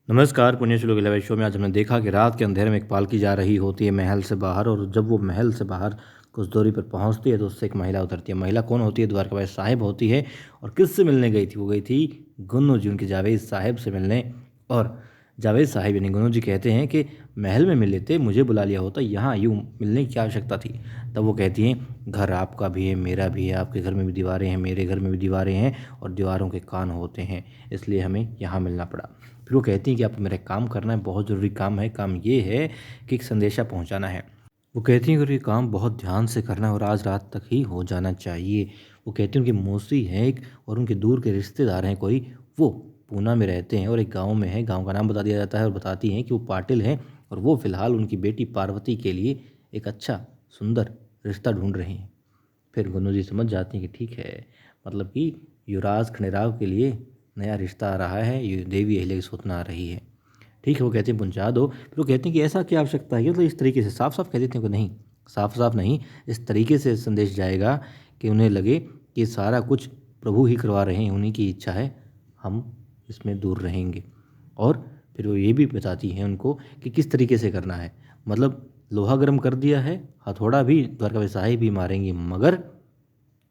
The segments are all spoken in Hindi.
नमस्कार, पुण्यश्लोक इलेवन शो में आज हमने देखा कि रात के अंधेरे में एक पालकी जा रही होती है महल से बाहर, और जब वो महल से बाहर कुछ दूरी पर पहुंचती है तो उससे एक महिला उतरती है। महिला कौन होती है? द्वारकाबाई साहिब होती है। और किससे मिलने गई थी? वो गई थी गुन्नू जी, उनके जावेद साहिब से मिलने। और जावेद साहिब यानी गुन्नू जी कहते हैं कि महल में मिल लेते, मुझे बुला लिया होता, यहाँ यूँ मिलने की क्या आवश्यकता थी। तब वो कहती हैं, घर आपका भी है, मेरा भी है, आपके घर में भी दीवारें हैं, मेरे घर में भी दीवारें हैं, और दीवारों के कान होते हैं, इसलिए हमें यहाँ मिलना पड़ा। फिर वो कहती हैं कि आपको मेरा काम करना है, बहुत ज़रूरी काम है। काम ये है कि एक संदेशा पहुंचाना है। वो कहती हैं कि ये काम बहुत ध्यान से करना है और आज रात तक ही हो जाना चाहिए। वो कहती हैं उनकी मौसी है एक, और उनके दूर के रिश्तेदार हैं कोई, वो पूना में रहते हैं और एक गांव में है। गांव का नाम बता दिया जाता है और बताती हैं कि वो पाटिल हैं और वो फ़िलहाल उनकी बेटी पार्वती के लिए एक अच्छा सुंदर रिश्ता ढूंढ रहे हैं। फिर गुन्नू जी समझ जाती हैं कि ठीक है, मतलब कि युवराज खंडेराव के लिए नया रिश्ता आ रहा है, ये देवी अहिल्या की सूचना आ रही है। ठीक है, वो कहते हैं पहुँचा दो। फिर वो कहते हैं कि ऐसा क्या आवश्यकता है? मतलब इस तरीके से साफ साफ कह देते हैं कि नहीं, साफ साफ नहीं, इस तरीके से संदेश जाएगा कि उन्हें लगे कि सारा कुछ प्रभु ही करवा रहे हैं, उन्हीं की इच्छा है, हम इसमें दूर रहेंगे। और फिर वो ये भी बताती हैं उनको कि किस तरीके से करना है। मतलब लोहा गर्म कर दिया है, हथौड़ा भी द्वारकाबाई साहिब भी मारेंगे, मगर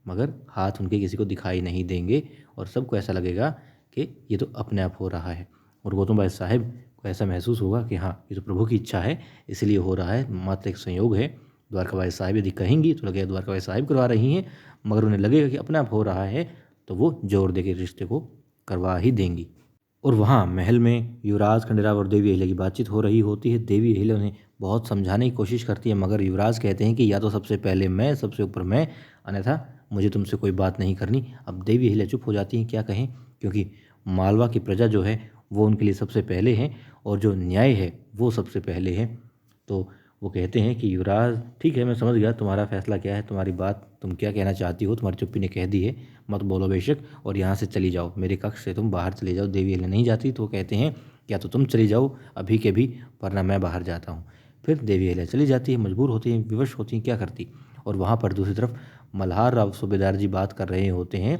मगर हाथ उनके किसी को दिखाई नहीं देंगे, और सबको ऐसा लगेगा कि ये तो अपने आप हो रहा है। और गौतम भाई साहब को ऐसा महसूस होगा कि हाँ, ये तो प्रभु की इच्छा है, इसलिए हो रहा है, मात्र एक संयोग है। द्वारकाबाई साहिब यदि कहेंगी तो लगेगा द्वारकाबाई साहिब करवा रही हैं, मगर उन्हें लगेगा कि अपने आप हो रहा है, तो वो जोर दे के रिश्ते को करवा ही देंगी। और वहाँ महल में युवराज खंडेराव और देवी अहिल्या की बातचीत हो रही होती है। देवी अहिल्या उन्हें बहुत समझाने की कोशिश करती है, मगर युवराज कहते हैं कि या तो सबसे पहले मैं, सबसे ऊपर मैं, अन्यथा मुझे तुमसे कोई बात नहीं करनी। अब देवी अहिल्या चुप हो जाती हैं, क्या कहें, क्योंकि मालवा की प्रजा जो है वो उनके लिए सबसे पहले है, और जो न्याय है वो सबसे पहले है। तो वो कहते हैं कि युवराज ठीक है, मैं समझ गया तुम्हारा फैसला क्या है, तुम्हारी बात, तुम क्या कहना चाहती हो, तुम्हारी चुप्पी ने कह दी है, मत बोलो बेशक, और यहाँ से चली जाओ, मेरे कक्ष से तुम बाहर चले जाओ। देवी अहिल्या नहीं जाती, तो वो कहते हैं या तो तुम चली जाओ अभी के भी, वरना मैं बाहर जाता हूँ। फिर देवी अहिल्या चली जाती है, मजबूर होती हैं, विवश होती हैं, क्या करती। और वहाँ पर दूसरी तरफ मल्हार राव सूबेदार जी बात कर रहे होते हैं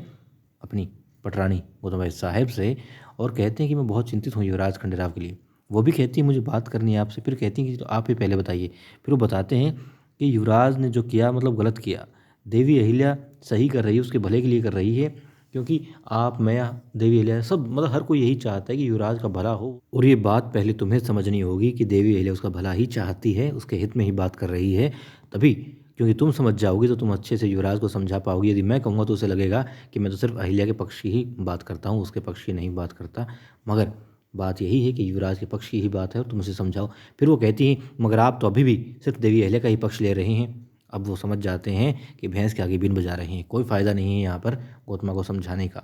अपनी पटरानी गौतम भाई साहब से, और कहते हैं कि मैं बहुत चिंतित हूँ युवराज खंडेराव के लिए। वो भी कहती है मुझे बात करनी है आपसे। फिर कहती हैं कि तो आप ही पहले बताइए। फिर वो बताते हैं कि युवराज ने जो किया मतलब गलत किया, देवी अहिल्या सही कर रही है, उसके भले के लिए कर रही है, क्योंकि आप, मैं, देवी अहिल्या, सब मतलब हर कोई यही चाहता है कि युवराज का भला हो। और ये बात पहले तुम्हें समझनी होगी कि देवी अहिल्या उसका भला ही चाहती है, उसके हित में ही बात कर रही है, तभी, क्योंकि तुम समझ जाओगी तो तुम अच्छे से युवराज को समझा पाओगी। यदि मैं कहूँगा तो उसे लगेगा कि मैं तो सिर्फ अहिल्या के पक्ष की ही बात करता हूँ, उसके पक्ष की नहीं बात करता, मगर बात यही है कि युवराज के पक्ष की ही बात है और तुम उसे समझाओ। फिर वो कहती हैं मगर आप तो अभी भी सिर्फ देवी अहिल्या का ही पक्ष ले रहे हैं। अब वो समझ जाते हैं कि भैंस के आगे बीन बजा रहे हैं, कोई फ़ायदा नहीं है यहाँ पर गौतमा को समझाने का।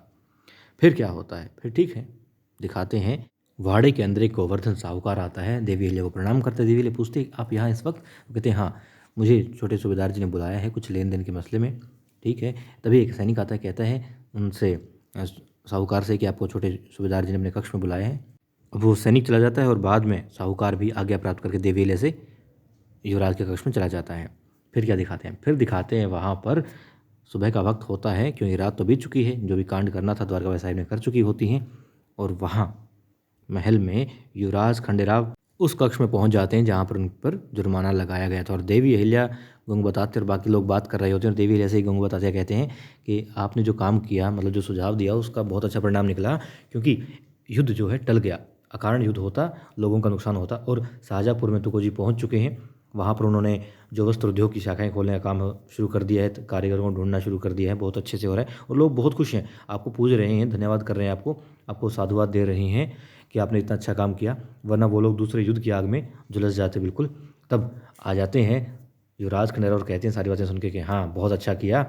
फिर क्या होता है? फिर ठीक है, दिखाते हैं वाड़े के अंदर एक गोवर्धन साहूकार आता है, देवी अहिल्या को प्रणाम करते हैं। देवी अहिल्या पूछते आप यहाँ इस वक्त? वो कहते हैं हाँ, मुझे छोटे सूबेदार जी ने बुलाया है कुछ लेन देन के मसले में। ठीक है, तभी एक सैनिक आता है, कहता है उनसे, साहूकार से, कि आपको छोटे सूबेदार जी ने अपने कक्ष में बुलाया है। अब वो सैनिक चला जाता है और बाद में साहूकार भी आज्ञा प्राप्त करके देवी अहिल्या से युवराज के कक्ष में चला जाता है। फिर क्या दिखाते हैं? फिर दिखाते हैं वहाँ पर सुबह का वक्त होता है, क्योंकि रात तो बीत चुकी है, जो भी कांड करना था द्वारकाबाई साहिब ने कर चुकी होती हैं। और वहाँ महल में युवराज खंडेराव उस कक्ष में पहुंच जाते हैं जहाँ पर उन पर जुर्माना लगाया गया था। और देवी अहिल्या गंग बताते और बाकी लोग बात कर रहे होते हैं, और देवी अहिल्या से ही गंग बताते कहते हैं कि आपने जो काम किया, मतलब जो सुझाव दिया, उसका बहुत अच्छा परिणाम निकला, क्योंकि युद्ध जो है टल गया। अकारण युद्ध होता, लोगों का नुकसान होता, और शाहजहाँपुर में तुको जी पहुँच चुके हैं। वहाँ पर उन्होंने जो वस्त्र उद्योग की शाखाएं खोलने का काम शुरू कर दिया है, कारीगरों को ढूंढना शुरू कर दिया है, बहुत अच्छे से हो रहा है, और लोग बहुत खुश हैं, आपको पूज रहे हैं, धन्यवाद कर रहे हैं, आपको साधुवाद दे रहे हैं कि आपने इतना अच्छा काम किया, वरना वो लोग दूसरे युद्ध की आग में झुलस जाते बिल्कुल। तब आ जाते हैं युवराज खंडेराव और कहते हैं सारी बातें सुन के कि हाँ, बहुत अच्छा किया,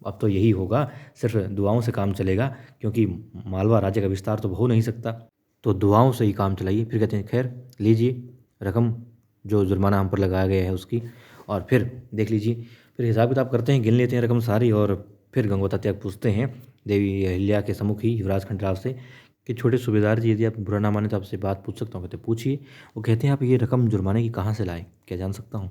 अब तो यही होगा, सिर्फ दुआओं से काम चलेगा, क्योंकि मालवा राज्य का विस्तार तो हो नहीं सकता, तो दुआओं से ही काम चलाइए। फिर कहते हैं खैर लीजिए रकम, जो जुर्माना हम पर लगाया गया है उसकी, और फिर देख लीजिए। फिर हिसाब किताब करते हैं, गिन लेते हैं रकम सारी, और फिर गंगोता त्याग पूछते हैं देवी अहिल्या के सम्मुख ही युवराज खंडेराव से कि छोटे सूबेदार जी, यदि आप बुरा ना माने तो आपसे बात पूछ सकता हूँ? कहते पूछिए। वो कहते हैं आप ये रकम जुर्माने की कहाँ से लाए, क्या जान सकता हूँ?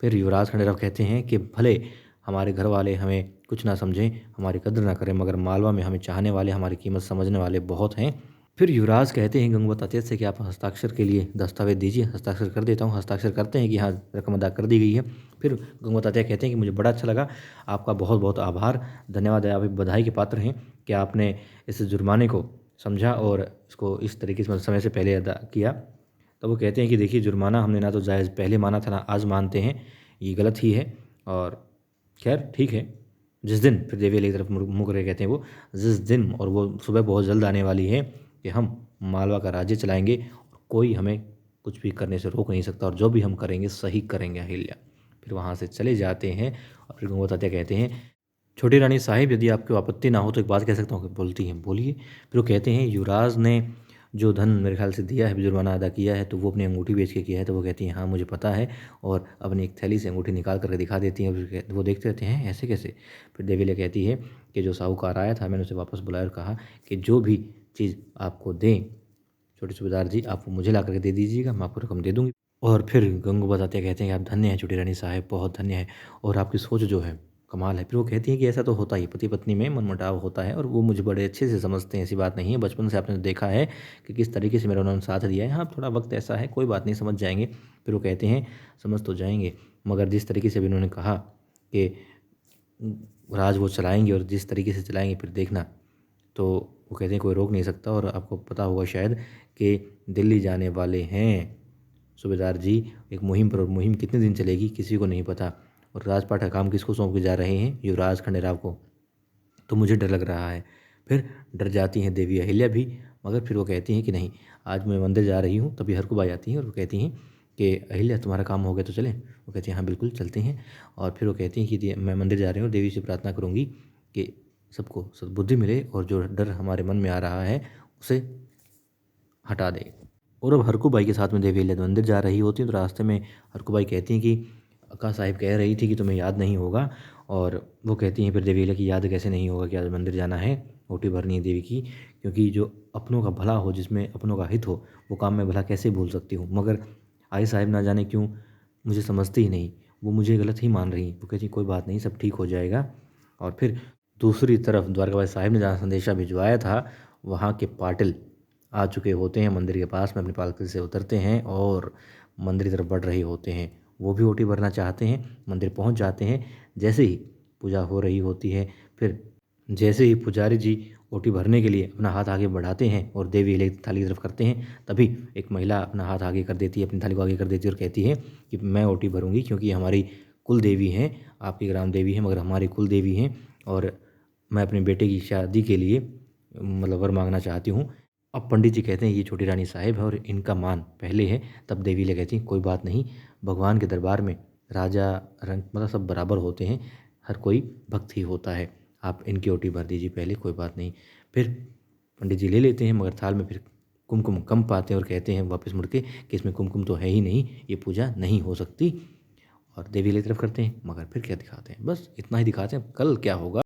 फिर युवराज खंडेराव कहते हैं कि भले हमारे घर वाले हमें कुछ ना समझें, हमारी कद्र ना करें, मगर मालवा में हमें चाहने वाले, हमारी कीमत समझने वाले बहुत हैं, फिर युवराज कहते हैं गंगूबाई तात्या से कि आप हस्ताक्षर के लिए दस्तावेज दीजिए। हस्ताक्षर कर देता हूँ। हस्ताक्षर करते हैं कि हाँ, रकम अदा कर दी गई है। फिर गंगूबाई तात्या कहते हैं कि मुझे बड़ा अच्छा लगा, आपका बहुत बहुत आभार, धन्यवाद है, आप एक बधाई के पात्र हैं कि आपने इस जुर्माने को समझा और इसको इस तरीके से समय से पहले अदा किया। तो वो कहते हैं कि देखिए, जुर्माना हमने ना तो जायज़ पहले माना था, ना आज मानते हैं, ये गलत ही है और खैर ठीक है। जिस दिन, फिर देवी की तरफ मुड़ कर कहते हैं वो, जिस दिन, और वो सुबह बहुत जल्द आने वाली है कि हम मालवा का राज्य चलाएंगे और कोई हमें कुछ भी करने से रोक नहीं सकता, और जो भी हम करेंगे सही करेंगे अहिल्या। फिर वहाँ से चले जाते हैं और फिर गंगूबाई तात्या कहते हैं, छोटी रानी साहिब, यदि आपको आपत्ति ना हो तो एक बात कह सकता हूँ? बोलती हैं, बोलिए। फिर वो कहते हैं, युवराज ने जो धन मेरे ख्याल से दिया है, जुर्माना अदा किया है, तो वो अपनी अंगूठी बेच के किया है। तो वो कहती हैं, हाँ मुझे पता है, और अपनी एक थैली से अंगूठी निकाल करके दिखा देती हैं। और फिर वो देखते रहते हैं, ऐसे कैसे? फिर देवी कहती है कि जो साहूकार आया था, मैंने उसे वापस बुलाया और कहा कि जो भी चीज़ आपको दें छोटे सूबेदार जी, आप वो मुझे ला करके दे दीजिएगा, मैं आपको रकम दे दूँगी। और फिर गंगूबाई तात्या कहते हैं कि आप धन्य हैं छोटी रानी साहब, बहुत धन्य है, और आपकी सोच जो है कमाल है। फिर वो कहती हैं कि ऐसा तो होता ही, पति पत्नी में मनमुटाव होता है, और वो मुझे बड़े अच्छे से समझते हैं, ऐसी बात नहीं है। बचपन से आपने देखा है कि किस तरीके से मेरा उन्होंने साथ दिया है। हाँ, थोड़ा वक्त ऐसा है, कोई बात नहीं, समझ जाएंगे। फिर वो कहते हैं, समझ तो जाएंगे, मगर जिस तरीके से अभी उन्होंने कहा कि राज वो चलाएंगे और जिस तरीके से चलाएंगे फिर देखना, तो वो कहते हैं कोई रोक नहीं सकता। और आपको पता होगा शायद कि दिल्ली जाने वाले हैं सूबेदार जी एक मुहिम पर, और मुहिम कितने दिन चलेगी किसी को नहीं पता, और राजपाट का काम किसको सौंप के जा रहे हैं? युवराज खंडेराव को। तो मुझे डर लग रहा है। फिर डर जाती हैं देवी अहिल्या भी, मगर फिर वो कहती हैं कि नहीं, आज मैं मंदिर जा रही हूँ। तभी हरकुबाई आती हैं और वो कहती हैं कि अहिल्या, तुम्हारा काम हो गया तो चलें? वो कहती हैं, हाँ बिल्कुल चलते हैं। और फिर वो कहती हैं कि मैं मंदिर जा रही हूँ, देवी से प्रार्थना करूँगी कि सबको सद्बुद्धि मिले और जो डर हमारे मन में आ रहा है उसे हटा दे। और अब हरकुबाई के साथ में देवी अहिल्या मंदिर जा रही होती है। तो रास्ते में हरकुबाई कहती हैं कि अक्का साहिब कह रही थी कि तुम्हें याद नहीं होगा, और वो कहती हैं फिर देवी अहिल्या की, याद कैसे नहीं होगा कि आज मंदिर जाना है, ओटी भरनी है देवी की, क्योंकि जो अपनों का भला हो, जिसमें अपनों का हित हो, वो काम मैं भला कैसे भूल सकती हूँ। मगर आई साहिब ना जाने क्यों मुझे समझती ही नहीं, वो मुझे गलत ही मान रही। वो कहती कोई बात नहीं, सब ठीक हो जाएगा। और फिर दूसरी तरफ द्वारकाबाई साहिब ने जहाँ संदेशा भिजवाया था, वहाँ के पाटिल आ चुके होते हैं मंदिर के पास में, अपनी पालकी से उतरते हैं और मंदिर की तरफ बढ़ रहे होते हैं। वो भी ओटी भरना चाहते हैं, मंदिर पहुंच जाते हैं। जैसे ही पूजा हो रही होती है, फिर जैसे ही पुजारी जी ओटी भरने के लिए अपना हाथ आगे बढ़ाते हैं और देवी अहिल्या की थाली की तरफ करते हैं, तभी एक महिला अपना हाथ आगे कर देती है, अपनी थाली को आगे कर देती है और कहती है कि मैं ओटी भरूंगी, क्योंकि हमारी कुल देवी हैं, आपकी ग्राम देवी हैं मगर हमारी कुल देवी हैं, और मैं अपने बेटे की शादी के लिए मतलब वर मांगना चाहती हूँ। अब पंडित जी कहते हैं ये छोटी रानी साहिब है और इनका मान पहले है। तब देवी ले कहती कोई बात नहीं, भगवान के दरबार में राजा रंग मतलब सब बराबर होते हैं, हर कोई भक्त ही होता है, आप इनकी ओटी भर दीजिए पहले, कोई बात नहीं। फिर पंडित जी ले लेते हैं, मगर थाल में फिर कुमकुम कम पाते हैं और कहते हैं वापस मुड़ के कि इसमें कुमकुम तो है ही नहीं, ये पूजा नहीं हो सकती। और देवी ले तरफ करते हैं, मगर फिर क्या दिखाते हैं, बस इतना ही दिखाते हैं। कल क्या होगा